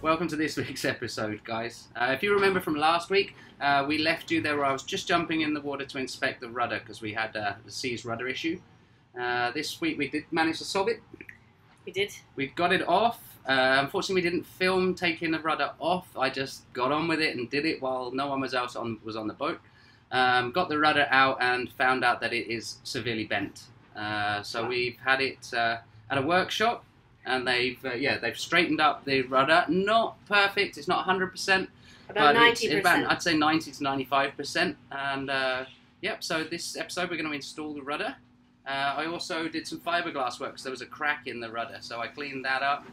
welcome to this week's episode, guys. If you remember from last week, we left you there where I was just jumping in the water to inspect the rudder because we had the Sea's rudder issue. This week we did manage to solve it. We did. We got it off. Unfortunately, we didn't film taking the rudder off. I just got on with it and did it while no one was else was on the boat. Got the rudder out and found out that it is severely bent. So we've had it at a workshop. And they've straightened up the rudder. Not perfect. It's not 100%. About 90%. I'd say 90 to 95%. And yep. So this episode we're going to install the rudder. I also did some fiberglass work because there was a crack in the rudder, so I cleaned that up.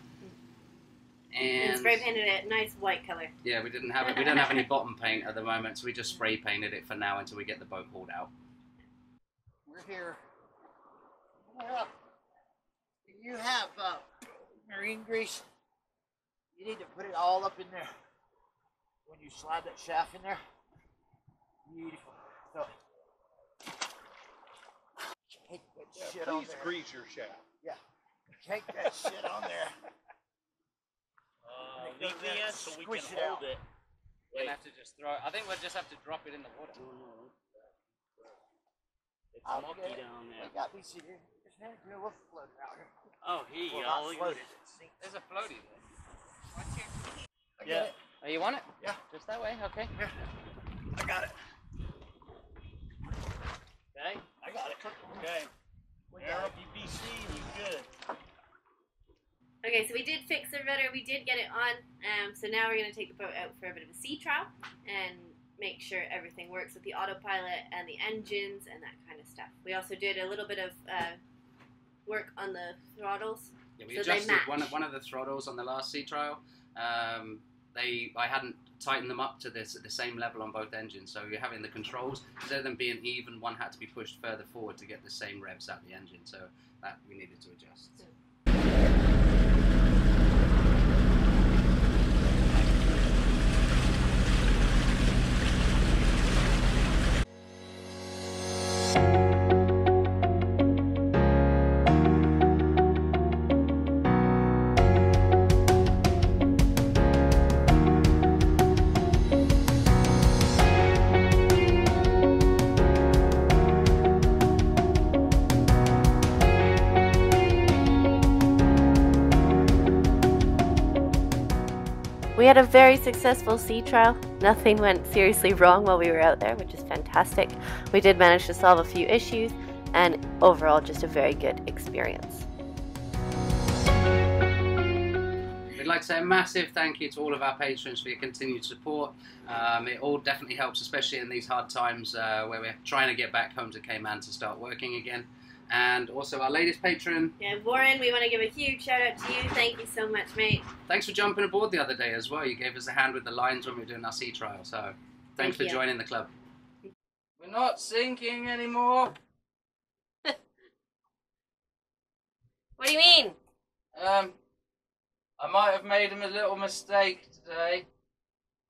And spray painted it nice white color. Yeah, we didn't have it. We don't have any bottom paint at the moment, so we just spray painted it for now until we get the boat hauled out. We're here. Well, you have marine grease. You need to put it all up in there when you slide that shaft in there. Beautiful. So, take that shit on there. Grease your shaft. Yeah. Take that shit on there. Leave that so we can hold it. We're gonna have to just throw it. I think we'll just have to drop it in the water. It's mucky down there. I got these here. We'll float it out here. Oh, here you Well, go. not floated. There's a floaty there. I get it. Oh, you want it? Yeah. Just that way? Okay. Yeah. I got it. Okay? I got it. Okay. RBBC, we good. Okay, so we did fix the rudder. We did get it on. So now we're going to take the boat out for a bit of a sea trial and make sure everything works with the autopilot and the engines and that kind of stuff. We also did a little bit of work on the throttles. Yeah, we so adjusted they match. one of the throttles on the last sea trial. I hadn't tightened them up to this at the same level on both engines. So you're having the controls, instead of them being even, one had to be pushed further forward to get the same revs out the engine. So that we needed to adjust. We had a very successful sea trial. Nothing went seriously wrong while we were out there, which is fantastic. We did manage to solve a few issues, and overall just a very good experience. We'd like to say a massive thank you to all of our patrons for your continued support. It all definitely helps, especially in these hard times where we're trying to get back home to Cayman to start working again. And also our latest patron. Yeah, Warren, we want to give a huge shout out to you. Thank you so much, mate. Thanks for jumping aboard the other day as well. You gave us a hand with the lines when we were doing our sea trial. So thanks for joining the club. We're not sinking anymore. What do you mean? I might have made a little mistake today.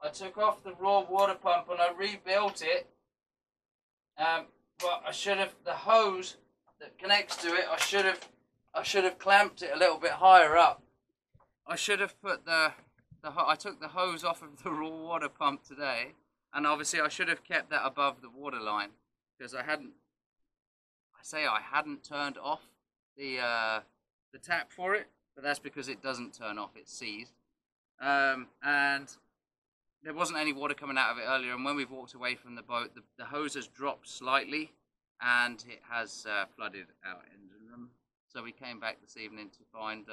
I took off the raw water pump and I rebuilt it. But I should have, the hose that connects to it, I should have clamped it a little bit higher up. I should have put I took the hose off of the raw water pump today, and obviously I should have kept that above the water line because I hadn't turned off the tap for it, but that's because it doesn't turn off, it's seized. And there wasn't any water coming out of it earlier, and when we've walked away from the boat, the hose has dropped slightly and it has flooded our engine room. So we came back this evening to find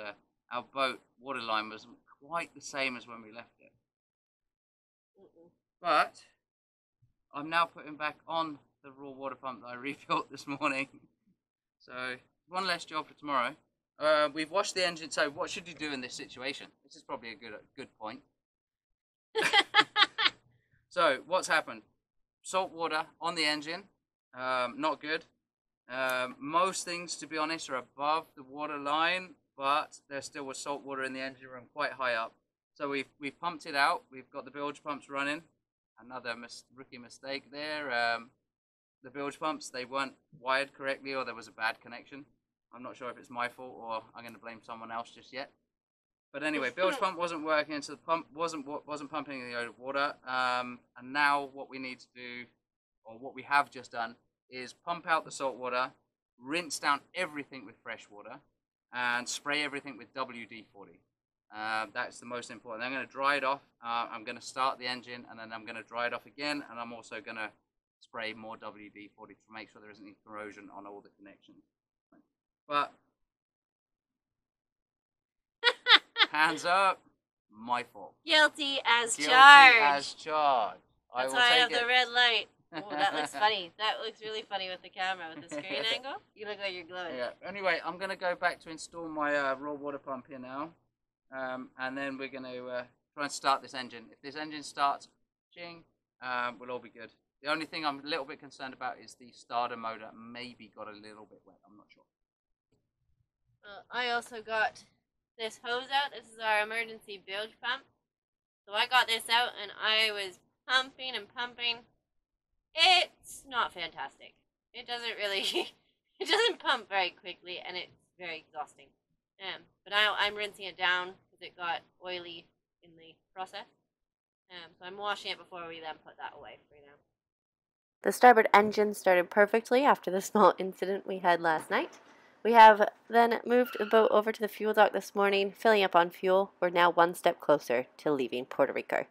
our boat water line was quite the same as when we left it. But I'm now putting back on the raw water pump that I rebuilt this morning. So one less job for tomorrow. We've washed the engine. So what should you do in this situation? This is probably a good point. So what's happened? Salt water on the engine. Not good. Most things, to be honest, are above the water line, but there still was salt water in the engine room quite high up. So we've pumped it out. We've got the bilge pumps running. Another rookie mistake there. The bilge pumps, they weren't wired correctly, or there was a bad connection. I'm not sure if it's my fault or I'm going to blame someone else just yet. But anyway, bilge pump wasn't working, so the pump wasn't pumping the water. And now what we need to do, or what we have just done, is pump out the salt water, rinse down everything with fresh water, and spray everything with WD-40. That's the most important. I'm going to dry it off. I'm going to start the engine, and then I'm going to dry it off again, and I'm also going to spray more WD-40 to make sure there isn't any corrosion on all the connections. But hands up, my fault. Guilty as Guilty charged. as charged. That's I will why I take have it. the red light. Oh, that looks funny. That looks really funny with the camera, with the screen angle. You look like you're glowing. Yeah. Anyway, I'm going to go back to install my raw water pump here now. And then we're going to try and start this engine. If this engine starts, ching, we'll all be good. The only thing I'm a little bit concerned about is the starter motor maybe got a little bit wet. I'm not sure. I also got this hose out. This is our emergency bilge pump. So I got this out and I was pumping and pumping. It's not fantastic. It doesn't really, it doesn't pump very quickly and it's very exhausting. But now I'm rinsing it down because it got oily in the process. So I'm washing it before we then put that away for now. The starboard engine started perfectly after the small incident we had last night. We have then moved the boat over to the fuel dock this morning, filling up on fuel. We're now one step closer to leaving Puerto Rico.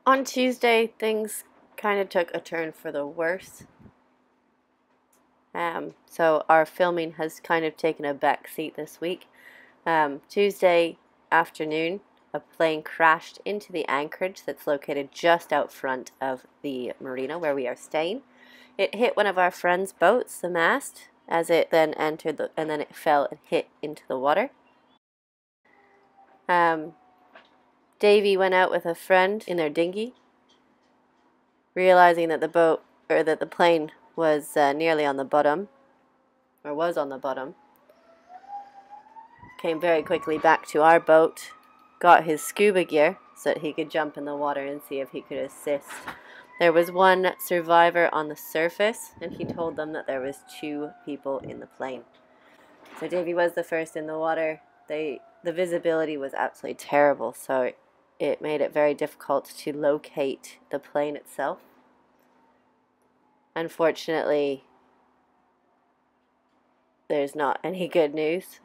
On Tuesday, things kind of took a turn for the worse. So our filming has kind of taken a back seat this week. Tuesday afternoon, a plane crashed into the anchorage that's located just out front of the marina where we are staying. It hit one of our friend's boats, the mast, as it then entered and then it fell and hit into the water. Davy went out with a friend in their dinghy, realizing that the plane was nearly on the bottom, or was on the bottom. Came very quickly back to our boat, got his scuba gear so that he could jump in the water and see if he could assist. There was one survivor on the surface, and he told them that there was 2 people in the plane. So Davy was the first in the water. The visibility was absolutely terrible, so it made it very difficult to locate the plane itself. Unfortunately, there's not any good news.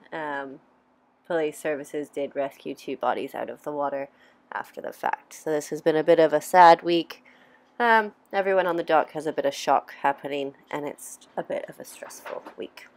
Police services did rescue 2 bodies out of the water after the fact. So this has been a bit of a sad week. Everyone on the dock has a bit of shock happening, and it's a bit of a stressful week.